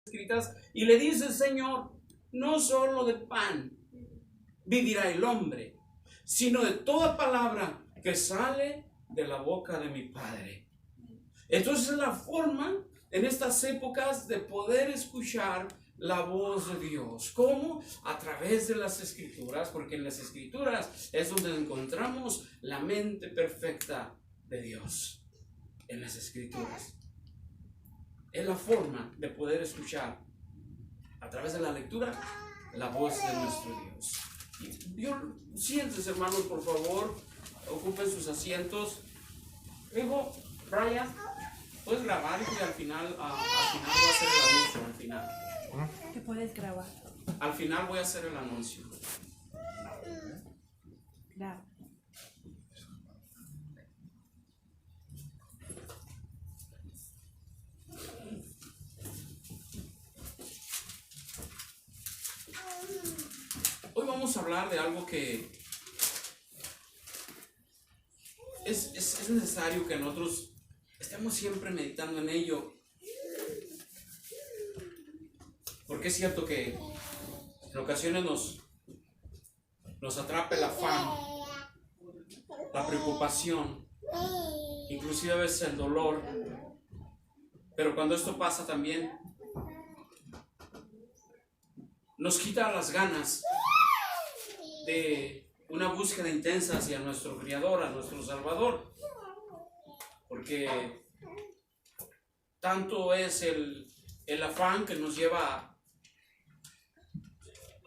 escritas, y le dice el Señor: no solo de pan vivirá el hombre, sino de toda palabra que sale de la boca de mi Padre. Entonces es la forma en estas épocas de poder escuchar la voz de Dios. ¿Cómo? A través de las Escrituras, porque en las Escrituras es donde encontramos la mente perfecta de Dios. En las Escrituras es la forma de poder escuchar a través de la lectura la voz de nuestro Dios. Siéntense, hermanos, por favor, ocupen sus asientos. Hijo, Brian, puedes grabar y al final voy a hacer el anuncio. Al final. ¿Qué puedes grabar? Al final voy a hacer el anuncio. Claro. Hoy vamos a hablar de algo que es necesario que nosotros estemos siempre meditando en ello. Porque es cierto que en ocasiones nos atrapa el afán, la preocupación, inclusive a veces el dolor. Pero cuando esto pasa también nos quita las ganas de una búsqueda intensa hacia nuestro Creador, a nuestro Salvador. Porque tanto es el afán que nos lleva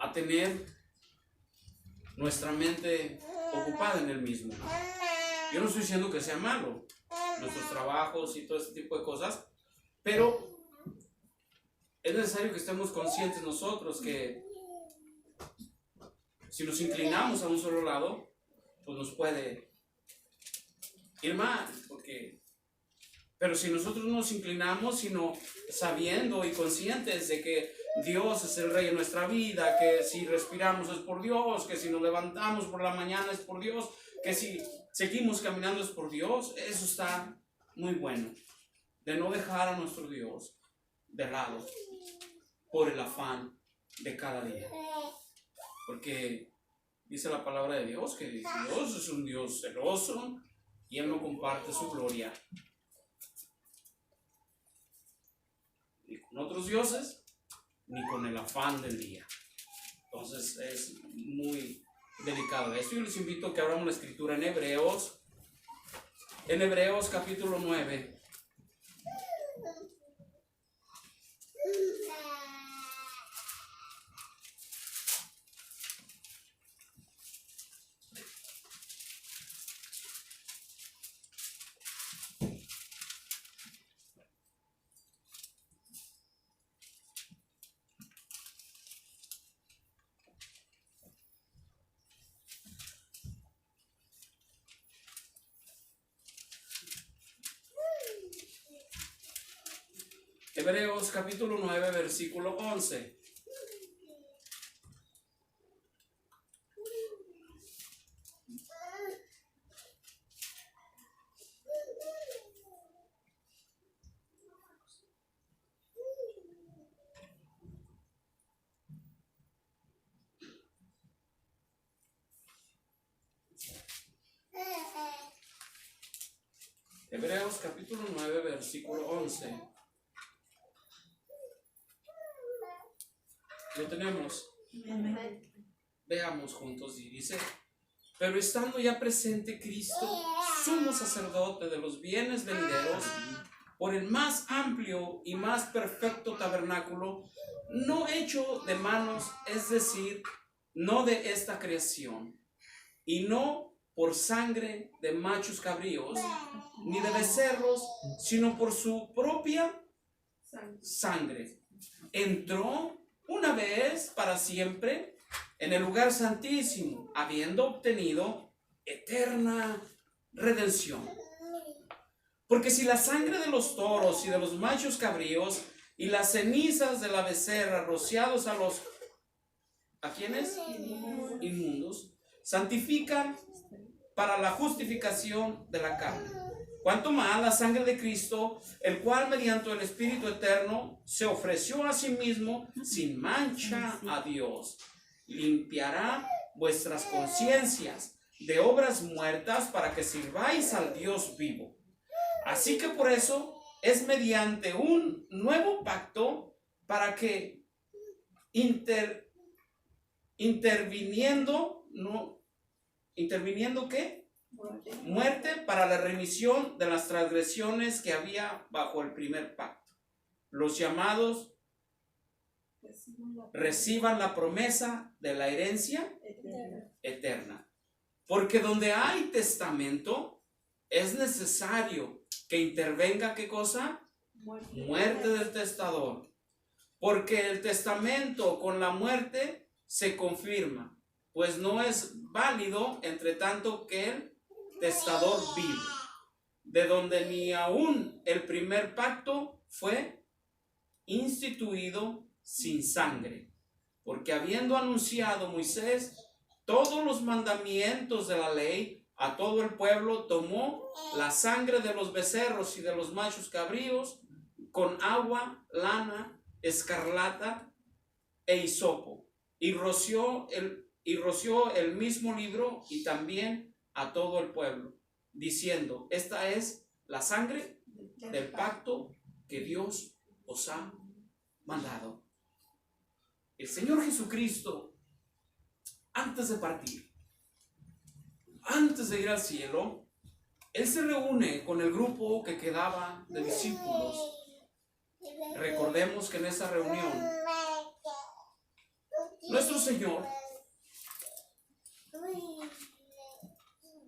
a tener nuestra mente ocupada en Él mismo. Yo no estoy diciendo que sea malo, nuestros trabajos y todo este tipo de cosas, pero es necesario que estemos conscientes nosotros que si nos inclinamos a un solo lado, pues nos puede ir mal, pero si nosotros nos inclinamos, sino sabiendo y conscientes de que Dios es el Rey de nuestra vida, que si respiramos es por Dios, que si nos levantamos por la mañana es por Dios, que si seguimos caminando es por Dios, eso está muy bueno, de no dejar a nuestro Dios de lado por el afán de cada día. Porque dice la palabra de Dios que Dios es un Dios celoso y Él no comparte su gloria ni con otros dioses ni con el afán del día. Entonces es muy delicado esto. Yo les invito a que abramos la escritura en Hebreos capítulo 9. Hebreos capítulo 9, versículo 11. Hebreos capítulo 9, versículo 11. ¿Lo tenemos? Amén. Veamos juntos y dice: pero estando ya presente Cristo, sumo sacerdote de los bienes venideros, por el más amplio y más perfecto tabernáculo, no hecho de manos, es decir, no de esta creación, y no por sangre de machos cabríos, ni de becerros, sino por su propia sangre. Entró una vez para siempre en el lugar santísimo, habiendo obtenido eterna redención. Porque si la sangre de los toros y de los machos cabríos y las cenizas de la becerra rociados ¿a quiénes? Inmundos, santifican para la justificación de la carne, Cuanto más la sangre de Cristo, el cual mediante el Espíritu eterno se ofreció a sí mismo sin mancha a Dios, limpiará vuestras conciencias de obras muertas para que sirváis al Dios vivo. Así que por eso es mediante un nuevo pacto para que interviniendo ¿qué? Muerte para la remisión de las transgresiones que había bajo el primer pacto. Los llamados reciban la promesa de la herencia eterna. Porque donde hay testamento, es necesario que intervenga, ¿qué cosa? Muerte del testador. Porque el testamento con la muerte se confirma, pues no es válido entre tanto que el testador vive, de donde ni aún el primer pacto fue instituido sin sangre, porque habiendo anunciado Moisés todos los mandamientos de la ley a todo el pueblo, tomó la sangre de los becerros y de los machos cabríos con agua, lana, escarlata e hisopo, y roció el mismo libro y también a todo el pueblo, diciendo: esta es la sangre del pacto que Dios os ha mandado. El Señor Jesucristo, antes de partir, antes de ir al cielo, Él se reúne con el grupo que quedaba de discípulos. Recordemos que en esa reunión nuestro Señor,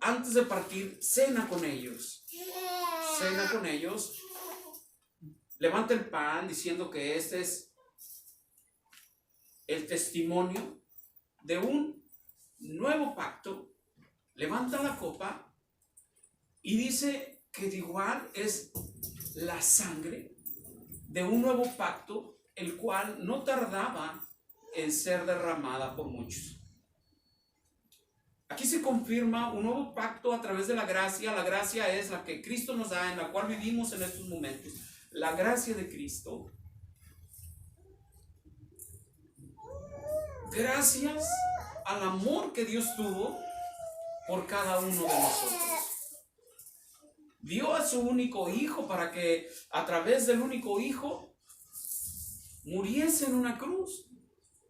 antes de partir, cena con ellos, levanta el pan diciendo que este es el testimonio de un nuevo pacto, levanta la copa y dice que de igual es la sangre de un nuevo pacto, el cual no tardaba en ser derramada por muchos. Aquí se confirma un nuevo pacto a través de la gracia. La gracia es la que Cristo nos da, en la cual vivimos en estos momentos. La gracia de Cristo. Gracias al amor que Dios tuvo por cada uno de nosotros. Dio a su único hijo para que a través del único hijo muriese en una cruz,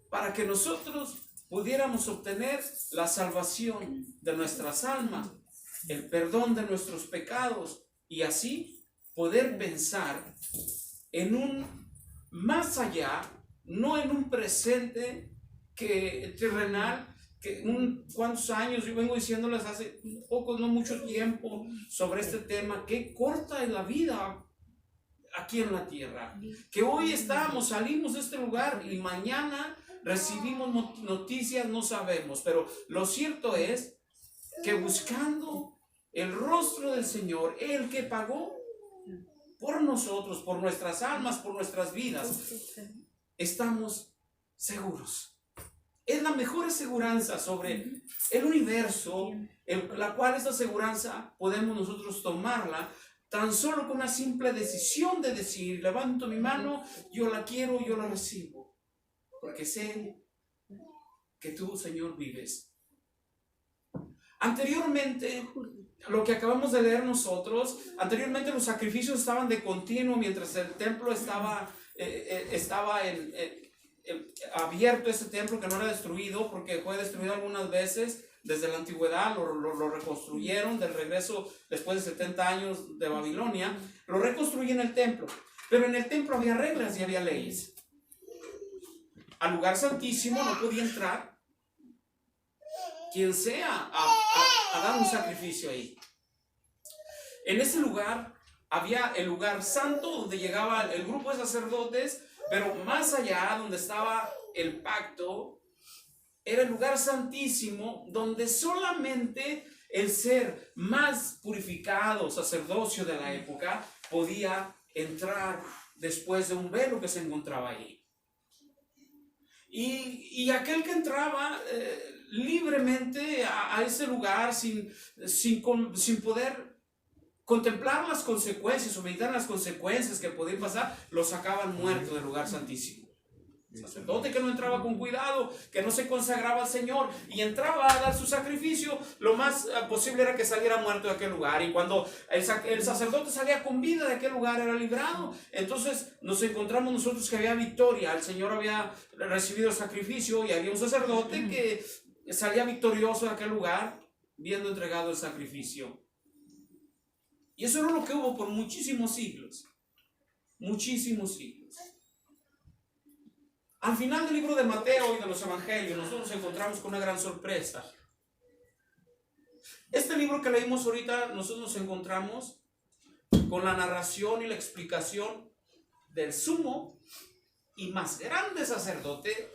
para que nosotros pudiéramos obtener la salvación de nuestras almas, el perdón de nuestros pecados, y así poder pensar en un más allá, no en un presente que terrenal, que cuántos años yo vengo diciéndoles hace poco, no mucho tiempo, sobre este tema, qué corta es la vida aquí en la tierra, que hoy salimos de este lugar y mañana recibimos noticias, no sabemos, pero lo cierto es que buscando el rostro del Señor, el que pagó por nosotros, por nuestras almas, por nuestras vidas, estamos seguros. Es la mejor aseguranza sobre el universo, la cual esta aseguranza podemos nosotros tomarla tan solo con una simple decisión de decir: levanto mi mano, yo la quiero, yo la recibo, porque sé que tú, Señor, vives. Anteriormente, lo que acabamos de leer nosotros, anteriormente los sacrificios estaban de continuo mientras el templo estaba abierto, ese templo que no era destruido, porque fue destruido algunas veces desde la antigüedad, lo reconstruyeron del regreso después de 70 años de Babilonia, lo reconstruyen el templo, pero en el templo había reglas y había leyes. Al lugar santísimo no podía entrar quien sea a dar un sacrificio ahí. En ese lugar había el lugar santo donde llegaba el grupo de sacerdotes, pero más allá donde estaba el pacto era el lugar santísimo, donde solamente el ser más purificado, sacerdocio de la época, podía entrar después de un velo que se encontraba ahí. Y aquel que entraba libremente a ese lugar sin poder contemplar las consecuencias o meditar en las consecuencias que podían pasar, lo sacaban muerto del lugar santísimo. El sacerdote que no entraba con cuidado, que no se consagraba al Señor y entraba a dar su sacrificio, lo más posible era que saliera muerto de aquel lugar. Y cuando el sacerdote salía con vida de aquel lugar, era librado. Entonces nos encontramos nosotros que había victoria. El Señor había recibido el sacrificio y había un sacerdote que salía victorioso de aquel lugar, viendo entregado el sacrificio. Y eso era lo que hubo por muchísimos siglos. Muchísimos siglos. Al final del libro de Mateo y de los Evangelios, nosotros nos encontramos con una gran sorpresa. Este libro que leímos ahorita, nosotros nos encontramos con la narración y la explicación del sumo y más grande sacerdote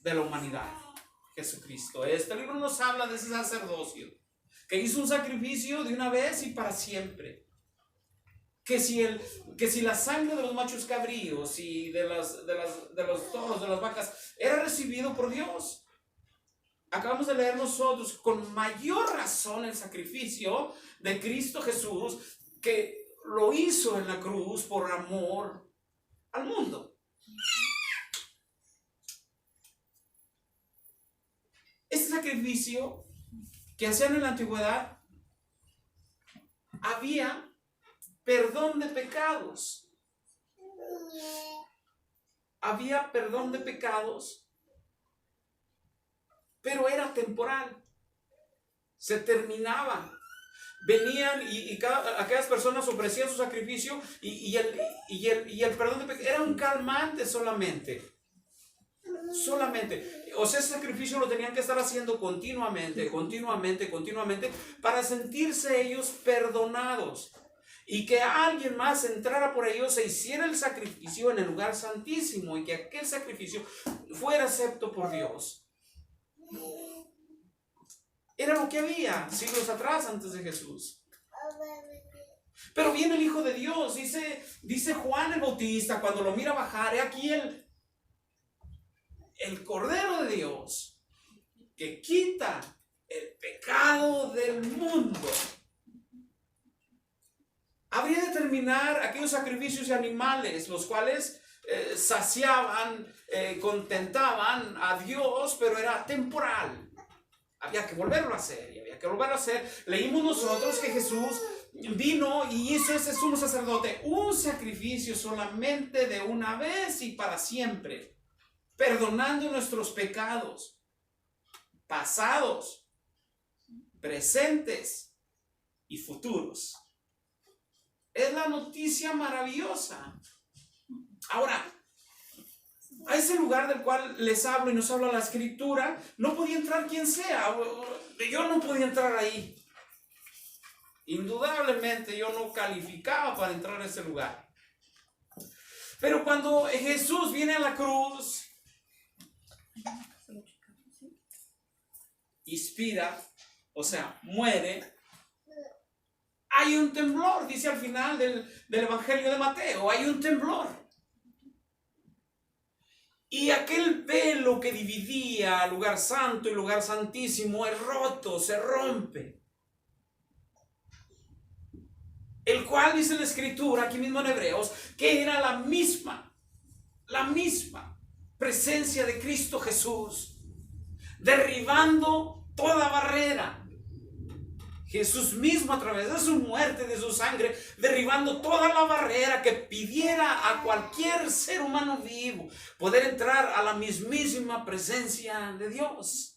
de la humanidad, Jesucristo. Este libro nos habla de ese sacerdocio que hizo un sacrificio de una vez y para siempre. Que si la sangre de los machos cabríos y de los toros, de las vacas, era recibido por Dios. Acabamos de leer nosotros con mayor razón el sacrificio de Cristo Jesús, que lo hizo en la cruz por amor al mundo. Este sacrificio que hacían en la antigüedad, había perdón de pecados. Había perdón de pecados, pero era temporal. Se terminaba. Venían y aquellas personas ofrecían su sacrificio y el perdón de pecados era un calmante solamente. Solamente. O sea, ese sacrificio lo tenían que estar haciendo continuamente para sentirse ellos perdonados. Y que alguien más entrara por ellos, se hiciera el sacrificio en el lugar santísimo y que aquel sacrificio fuera acepto por Dios. Era lo que había siglos atrás antes de Jesús. Pero viene el Hijo de Dios, dice Juan el Bautista cuando lo mira bajar, he aquí el Cordero de Dios que quita el pecado del mundo. Habría de terminar aquellos sacrificios de animales, los cuales saciaban, contentaban a Dios, pero era temporal. Había que volverlo a hacer, y había que volverlo a hacer. Leímos nosotros que Jesús vino y hizo ese sumo sacerdote un sacrificio solamente de una vez y para siempre, perdonando nuestros pecados, pasados, presentes y futuros. Es la noticia maravillosa. Ahora, a ese lugar del cual les hablo y nos habla la Escritura, no podía entrar quien sea. Yo no podía entrar ahí. Indudablemente yo no calificaba para entrar a ese lugar. Pero cuando Jesús viene a la cruz, expira, o sea, muere, hay un temblor, dice al final del Evangelio de Mateo, hay un temblor. Y aquel velo que dividía lugar santo y lugar santísimo es roto, se rompe. El cual dice la Escritura, aquí mismo en Hebreos, que era la misma presencia de Cristo Jesús, derribando toda barrera. Jesús mismo a través de su muerte, de su sangre, derribando toda la barrera que pidiera a cualquier ser humano vivo poder entrar a la mismísima presencia de Dios.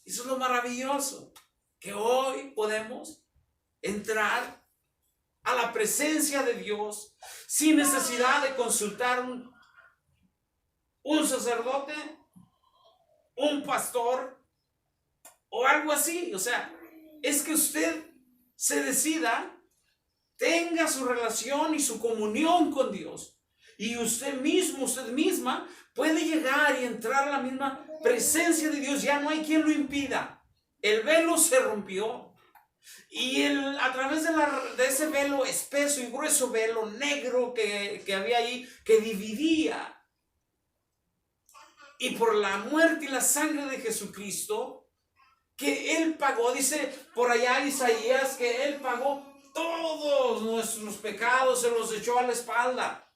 Eso es lo maravilloso, que hoy podemos entrar a la presencia de Dios sin necesidad de consultar un sacerdote, un pastor o algo así. O sea, es que usted se decida, tenga su relación y su comunión con Dios, y usted mismo, usted misma puede llegar y entrar a la misma presencia de Dios. Ya no hay quien lo impida. El velo se rompió y a través de ese velo espeso y grueso, velo negro que había ahí, que dividía, y por la muerte y la sangre de Jesucristo, que Él pagó, dice por allá Isaías, que Él pagó todos nuestros pecados, se los echó a la espalda.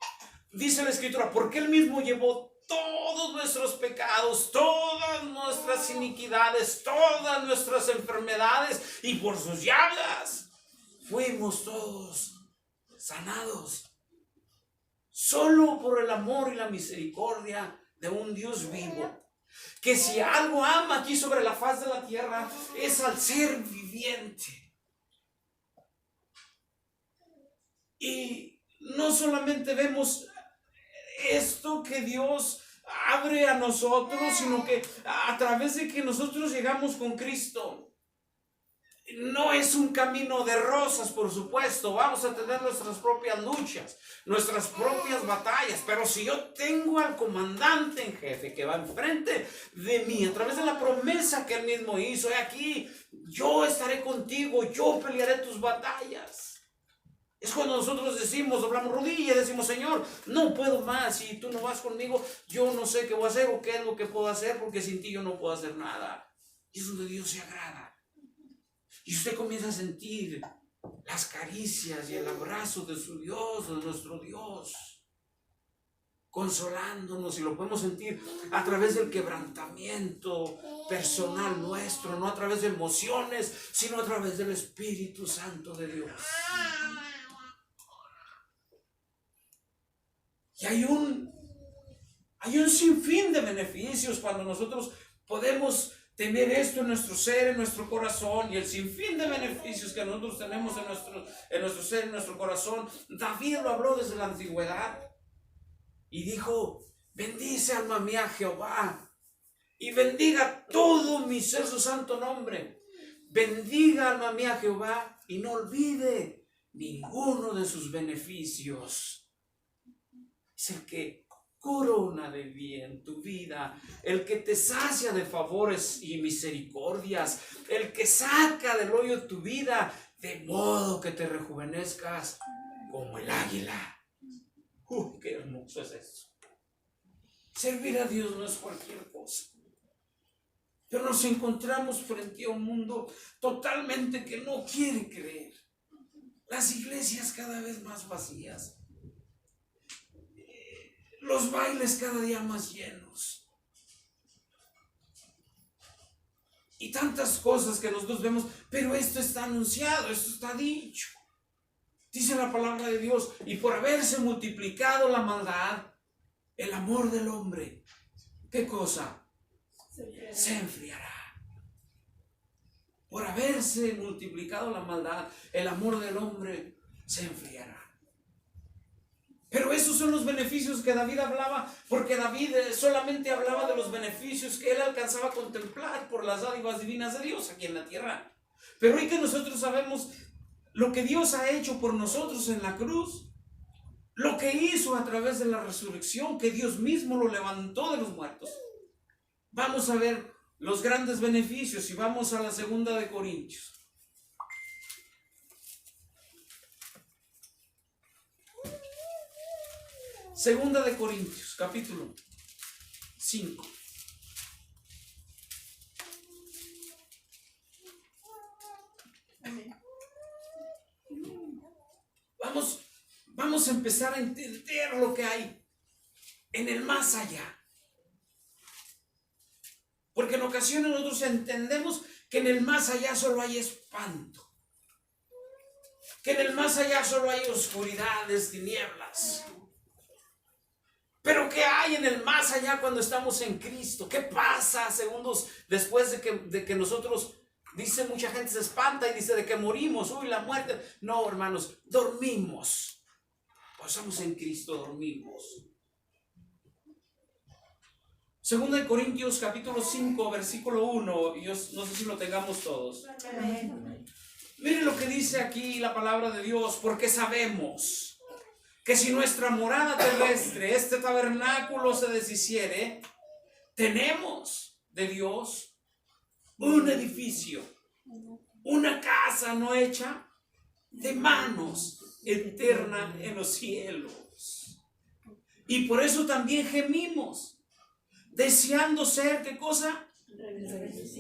Dice la Escritura, porque Él mismo llevó todos nuestros pecados, todas nuestras iniquidades, todas nuestras enfermedades, y por sus llagas fuimos todos sanados. Solo por el amor y la misericordia de un Dios vivo, que si algo ama aquí sobre la faz de la tierra es al ser viviente. Y no solamente vemos esto que Dios abre a nosotros, sino que a través de que nosotros llegamos con Cristo, no es un camino de rosas, por supuesto. Vamos a tener nuestras propias luchas, nuestras propias batallas, pero si yo tengo al comandante en jefe que va enfrente de mí, a través de la promesa que Él mismo hizo, he aquí, yo estaré contigo, yo pelearé tus batallas. Es cuando nosotros decimos, doblamos rodillas, decimos, Señor, no puedo más, si tú no vas conmigo, yo no sé qué voy a hacer o qué es lo que puedo hacer, porque sin ti yo no puedo hacer nada. Y es donde Dios se agrada. Y usted comienza a sentir las caricias y el abrazo de su Dios, de nuestro Dios, consolándonos, y lo podemos sentir a través del quebrantamiento personal nuestro, no a través de emociones, sino a través del Espíritu Santo de Dios. Y hay un sinfín de beneficios cuando nosotros podemos tener esto en nuestro ser, en nuestro corazón, y el sinfín de beneficios que nosotros tenemos en nuestro ser, en nuestro corazón. David lo habló desde la antigüedad y dijo, bendice alma mía Jehová, y bendiga todo mi ser su santo nombre. Bendiga alma mía Jehová, y no olvide ninguno de sus beneficios. Es el que corona de bien tu vida, el que te sacia de favores y misericordias, el que saca del hoyo tu vida, de modo que te rejuvenezcas como el águila. ¡Qué hermoso es eso! Servir a Dios no es cualquier cosa. Pero nos encontramos frente a un mundo totalmente que no quiere creer. Las iglesias cada vez más vacías. Los bailes cada día más llenos. Y tantas cosas que nosotros vemos, pero esto está anunciado, esto está dicho. Dice la palabra de Dios, y por haberse multiplicado la maldad, el amor del hombre, ¿qué cosa? Se enfriará. Por haberse multiplicado la maldad, el amor del hombre se enfriará. Pero esos son los beneficios que David hablaba, porque David solamente hablaba de los beneficios que él alcanzaba a contemplar por las dádivas divinas de Dios aquí en la tierra. Pero hoy que nosotros sabemos lo que Dios ha hecho por nosotros en la cruz, lo que hizo a través de la resurrección, que Dios mismo lo levantó de los muertos, vamos a ver los grandes beneficios, y vamos a la 2 de Corintios. Segunda de Corintios, capítulo 5. Vamos a empezar a entender lo que hay en el más allá. Porque en ocasiones nosotros entendemos que en el más allá solo hay espanto. Que en el más allá solo hay oscuridades, tinieblas. Pero ¿qué hay en el más allá cuando estamos en Cristo? ¿Qué pasa segundos después de que nosotros, dice mucha gente se espanta y dice de que morimos, uy, la muerte? No, hermanos, dormimos. Pasamos en Cristo, dormimos. 2 de Corintios capítulo 5, versículo 1, y yo no sé si lo tengamos todos. Miren lo que dice aquí la palabra de Dios, porque sabemos que si nuestra morada terrestre, este tabernáculo, se deshiciere, tenemos de Dios un edificio, una casa no hecha de manos, eterna en los cielos. Y por eso también gemimos, deseando ser, ¿qué cosa?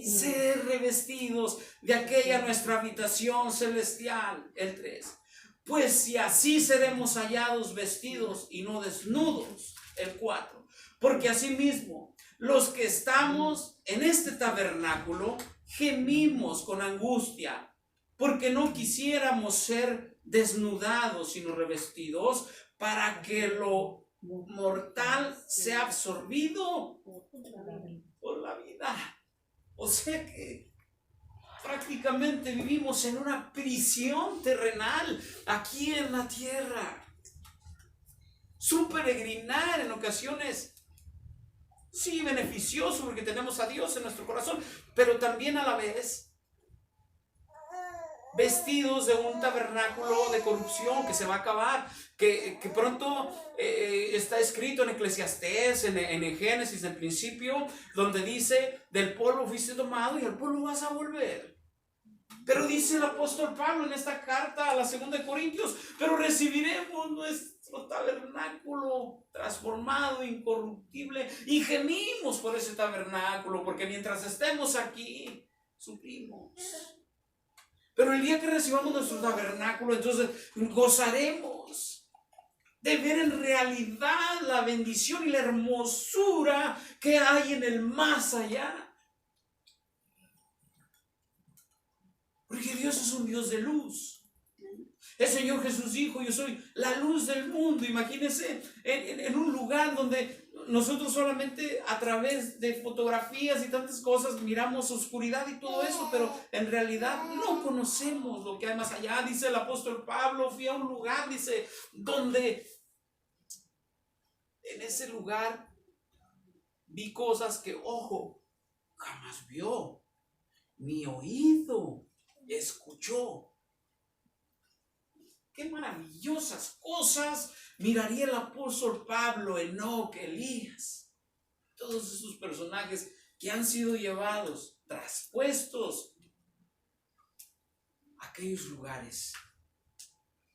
Ser revestidos de aquella nuestra habitación celestial. El 3. Pues si así seremos hallados vestidos y no desnudos. El 4. Porque asimismo los que estamos en este tabernáculo gemimos con angustia, porque no quisiéramos ser desnudados sino revestidos, para que lo mortal sea absorbido por la vida. O sea que prácticamente vivimos en una prisión terrenal aquí en la tierra. Su peregrinar en ocasiones sí beneficioso porque tenemos a Dios en nuestro corazón, pero también a la vez vestidos de un tabernáculo de corrupción que se va a acabar, que pronto está escrito en Eclesiastés, en Génesis, en principio, donde dice: del polvo fuiste tomado y al polvo vas a volver. Pero dice el apóstol Pablo en esta carta a la 2 de Corintios: pero recibiremos nuestro tabernáculo transformado, incorruptible, y gemimos por ese tabernáculo, porque mientras estemos aquí sufrimos. Pero el día que recibamos nuestro tabernáculo, entonces gozaremos de ver en realidad la bendición y la hermosura que hay en el más allá. Porque Dios es un Dios de luz. El Señor Jesús dijo: yo soy la luz del mundo. Imagínense en un lugar donde nosotros solamente a través de fotografías y tantas cosas miramos oscuridad y todo eso, pero en realidad no conocemos lo que hay más allá. Dice el apóstol Pablo: fui a un lugar, dice, donde en ese lugar vi cosas que ojo jamás vio, ni oído escuchó. Qué maravillosas cosas miraría el apóstol Pablo, Enoc, Elías, todos esos personajes que han sido llevados, traspuestos a aquellos lugares.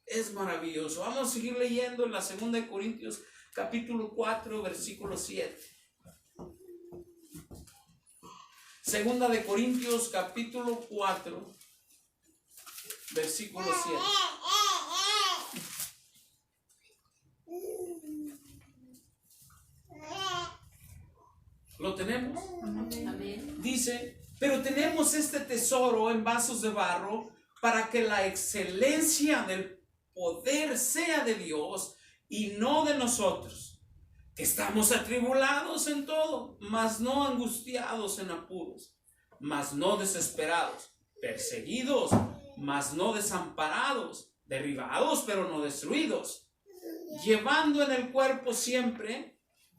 Es maravilloso. Vamos a seguir leyendo en la 2 de Corintios capítulo 4 versículo 7. 2 de Corintios capítulo 4 versículo 7. ¿Lo tenemos? Amén. Dice: pero tenemos este tesoro en vasos de barro, para que la excelencia del poder sea de Dios y no de nosotros, que estamos atribulados en todo, mas no angustiados en apuros, mas no desesperados, perseguidos, mas no desamparados, derribados pero no destruidos, llevando en el cuerpo siempre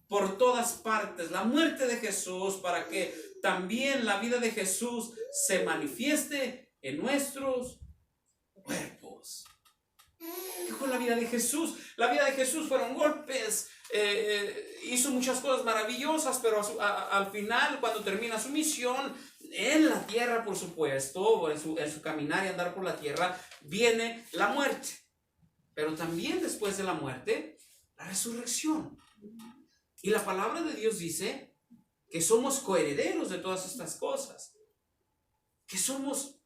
por todas partes la muerte de Jesús, para que también la vida de Jesús se manifieste en nuestros cuerpos. ¿Qué fue la vida de Jesús? La vida de Jesús fueron golpes, hizo muchas cosas maravillosas, pero al final, cuando termina su misión en la tierra, por supuesto, en su caminar y andar por la tierra, viene la muerte. Pero también después de la muerte, la resurrección. Y la palabra de Dios dice que somos coherederos de todas estas cosas, que somos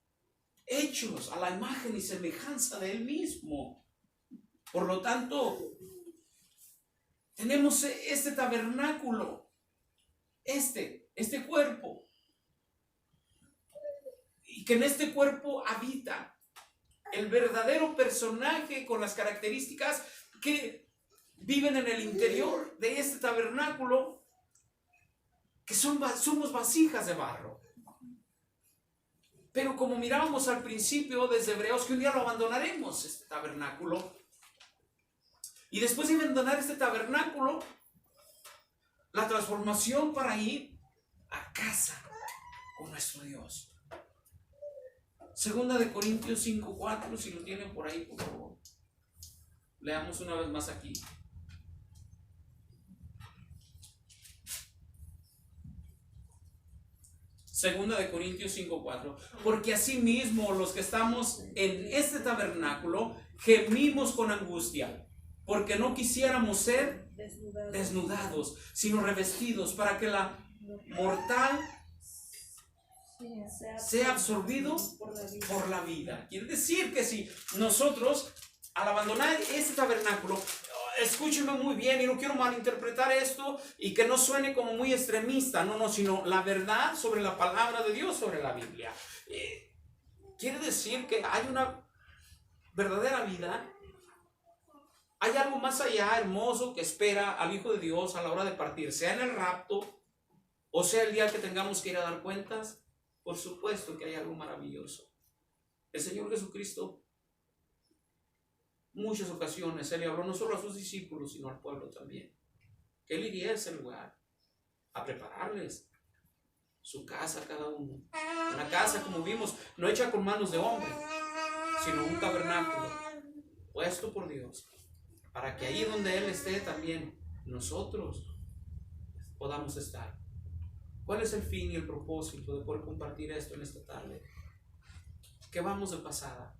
hechos a la imagen y semejanza de Él mismo. Por lo tanto, tenemos este tabernáculo, este cuerpo, y que en este cuerpo habita el verdadero personaje con las características que viven en el interior de este tabernáculo, que somos vasijas de barro. Pero como mirábamos al principio desde Hebreos, que un día lo abandonaremos, este tabernáculo. Y después de abandonar este tabernáculo, la transformación para ir a casa con nuestro Dios. 2 de Corintios 5:4, si lo tienen por ahí, por favor. Leamos una vez más aquí. 2 de Corintios 5:4. Porque asimismo los que estamos en este tabernáculo gemimos con angustia, porque no quisiéramos ser desnudados, sino revestidos, para que la mortal sea absorbido por la vida. Quiere decir que si nosotros, al abandonar este tabernáculo, escúcheme muy bien y no quiero malinterpretar esto y que no suene como muy extremista, no, sino la verdad sobre la palabra de Dios, sobre la Biblia. Quiere decir que hay una verdadera vida. Hay algo más allá hermoso que espera al Hijo de Dios a la hora de partir, sea en el rapto o sea el día que tengamos que ir a dar cuentas. Por supuesto que hay algo maravilloso. El Señor Jesucristo, muchas ocasiones, Él le habló no solo a sus discípulos, sino al pueblo también. Que Él iría a ese lugar a prepararles su casa a cada uno. Una casa, como vimos, no hecha con manos de hombre, sino un tabernáculo puesto por Dios, para que ahí donde Él esté también nosotros podamos estar. ¿Cuál es el fin y el propósito de poder compartir esto en esta tarde? Que vamos de pasada,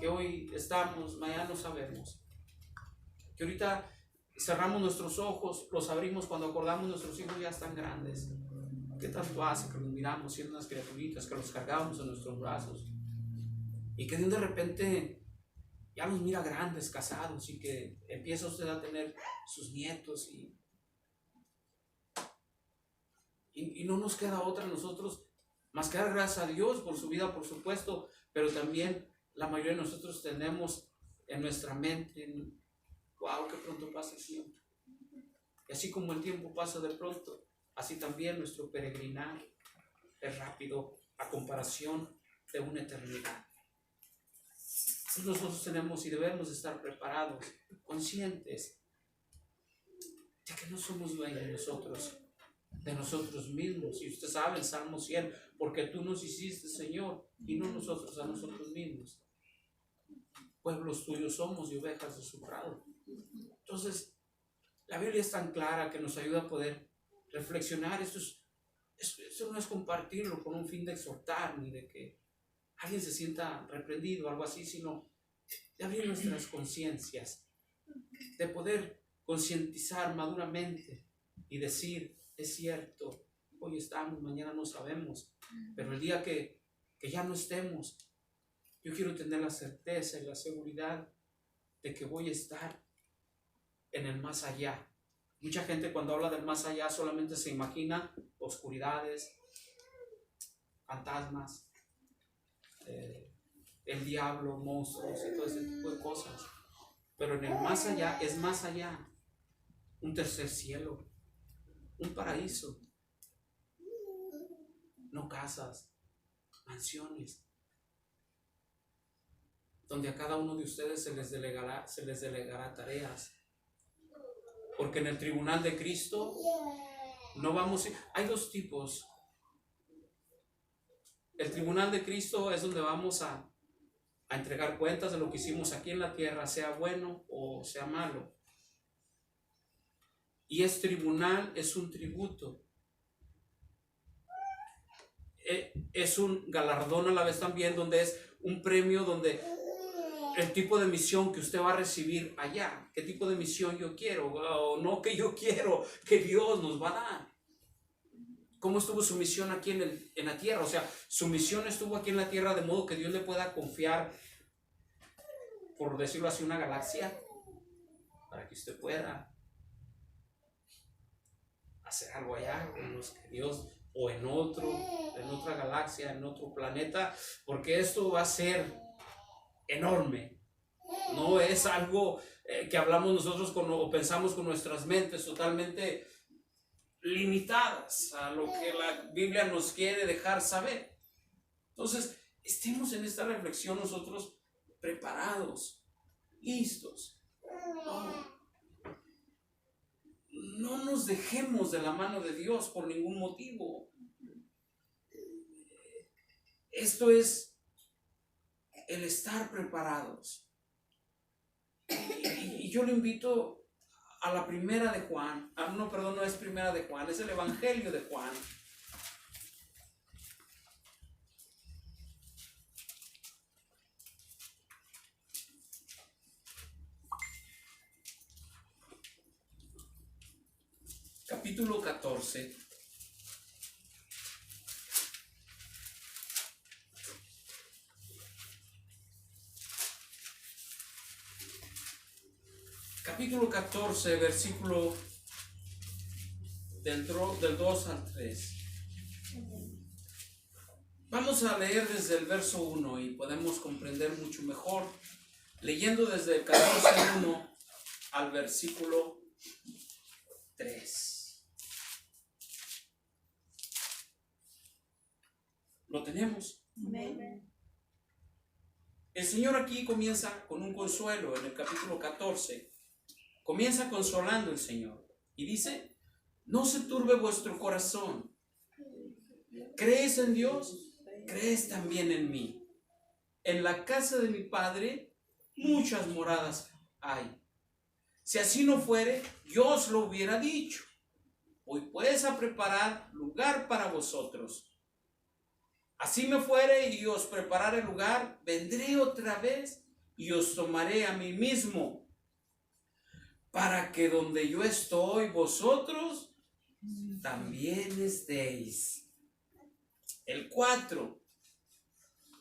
que hoy estamos, mañana no sabemos, que ahorita cerramos nuestros ojos, los abrimos cuando acordamos nuestros hijos ya están grandes. ¿Qué tanto hace que los miramos siendo unas criaturitas, que los cargamos en nuestros brazos y que de repente ya los mira grandes, casados, y que empieza usted a tener sus nietos y no nos queda otra a nosotros más que dar gracias a Dios por su vida, por supuesto, pero también la mayoría de nosotros tenemos en nuestra mente, wow, qué pronto pasa el tiempo. Y así como el tiempo pasa de pronto, así también nuestro peregrinar es rápido a comparación de una eternidad. Nosotros tenemos y debemos estar preparados, conscientes de que no somos dueños de nosotros mismos. Y usted sabe el Salmo 100, porque tú nos hiciste, Señor, y no nosotros a nosotros mismos. Pueblos tuyos somos y ovejas de su prado. Entonces, la Biblia es tan clara que nos ayuda a poder reflexionar. Esto no es compartirlo con un fin de exhortar, ni de que alguien se sienta reprendido o algo así, sino de abrir nuestras conciencias, de poder concientizar maduramente y decir, es cierto, hoy estamos, mañana no sabemos, pero el día que ya no estemos, yo quiero tener la certeza y la seguridad de que voy a estar en el más allá. Mucha gente cuando habla del más allá solamente se imagina oscuridades, fantasmas, el diablo, monstruos y todo ese tipo de cosas. Pero en el más allá es más allá, un tercer cielo, un paraíso, no casas, mansiones, donde a cada uno de ustedes se les delegará tareas. Porque en el tribunal de Cristo no vamos a... Hay dos tipos. El tribunal de Cristo es donde vamos a entregar cuentas de lo que hicimos aquí en la tierra, sea bueno o sea malo. Y ese tribunal es un tributo. Es un galardón a la vez también, donde es un premio, donde el tipo de misión que usted va a recibir allá, qué tipo de misión yo quiero, o no que yo quiero, que Dios nos va a dar. ¿Cómo estuvo su misión aquí en la tierra? O sea, su misión estuvo aquí en la tierra de modo que Dios le pueda confiar, por decirlo así, una galaxia, para que usted pueda hacer algo allá con los que Dios, o en otra galaxia, en otro planeta, porque esto va a ser enorme. No es algo que hablamos nosotros o pensamos con nuestras mentes totalmente limitadas a lo que la Biblia nos quiere dejar saber. Entonces, estemos en esta reflexión nosotros preparados, listos. No nos dejemos de la mano de Dios por ningún motivo. Esto es el estar preparados. Y yo lo invito a la primera de Juan. No es primera de Juan, es el Evangelio de Juan. Capítulo 14. capítulo 14, versículo del 2 al 3. Vamos a leer desde el verso 1 y podemos comprender mucho mejor leyendo desde el 14:1 al versículo 3. ¿Lo tenemos? Amén. El Señor aquí comienza con un consuelo en el capítulo 14. Comienza consolando el Señor y dice: no se turbe vuestro corazón. ¿Crees en Dios? Crees también en mí. En la casa de mi Padre muchas moradas hay. Si así no fuere, yo os lo hubiera dicho. Voy pues a preparar lugar para vosotros. Así me fuere y os prepararé lugar, vendré otra vez y os tomaré a mí mismo, para que donde yo estoy, vosotros también estéis. El 4.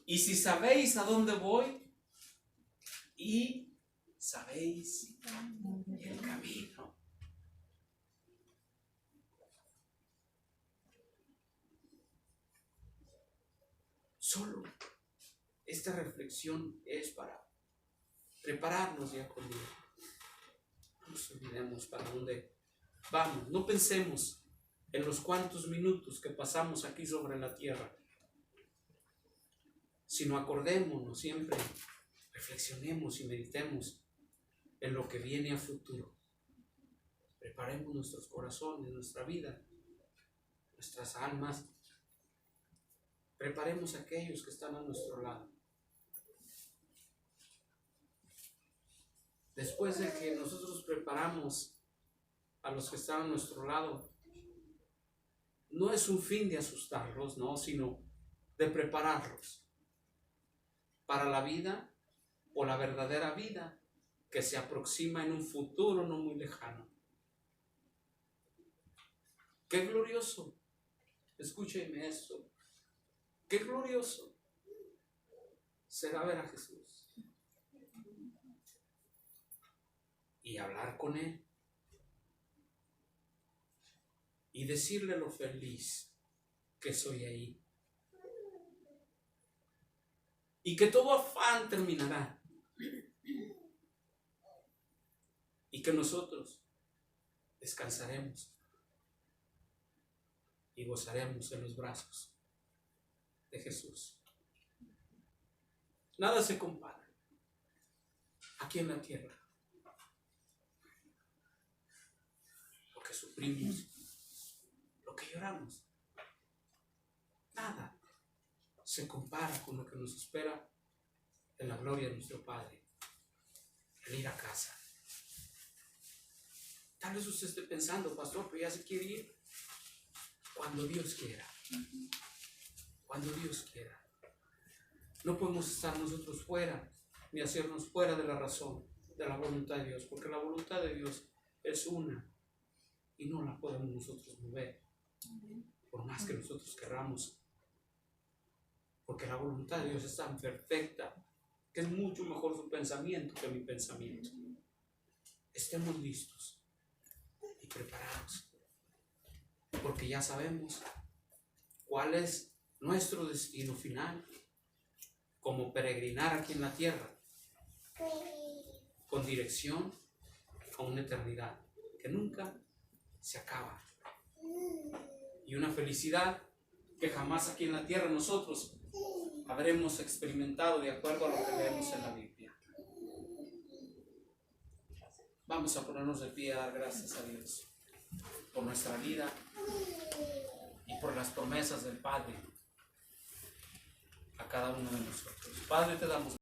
Y si sabéis a dónde voy y sabéis el camino. Solo esta reflexión es para prepararnos ya con Dios. No nos olvidemos para dónde vamos. No pensemos en los cuantos minutos que pasamos aquí sobre la tierra, sino acordémonos siempre, reflexionemos y meditemos en lo que viene a futuro. Preparemos nuestros corazones, nuestra vida, nuestras almas. Preparemos a aquellos que están a nuestro lado. Después de que nosotros preparamos a los que están a nuestro lado, no es un fin de asustarlos, no, sino de prepararlos para la vida o la verdadera vida que se aproxima en un futuro no muy lejano. ¡Qué glorioso! Escúcheme esto. ¡Qué glorioso será ver a Jesús y hablar con Él y decirle lo feliz que soy ahí y que todo afán terminará y que nosotros descansaremos y gozaremos en los brazos de Jesús. Nada se compara aquí en la tierra. Lo que sufrimos, lo que lloramos, nada se compara con lo que nos espera en la gloria de nuestro Padre, el ir a casa. Tal vez usted esté pensando: pastor, pero ya se quiere ir. Cuando Dios quiera. Cuando Dios quiera. No podemos estar nosotros fuera, ni hacernos fuera de la razón, de la voluntad de Dios, porque la voluntad de Dios es una y no la podemos nosotros mover, por más que nosotros querramos, porque la voluntad de Dios es tan perfecta que es mucho mejor su pensamiento que mi pensamiento. Estemos listos y preparados, porque ya sabemos cuál es nuestro destino final, como peregrinar aquí en la tierra, con dirección a una eternidad que nunca se acaba, y una felicidad que jamás aquí en la tierra nosotros habremos experimentado de acuerdo a lo que leemos en la Biblia. Vamos a ponernos de pie a dar gracias a Dios por nuestra vida y por las promesas del Padre a cada uno de nosotros. Padre, te damos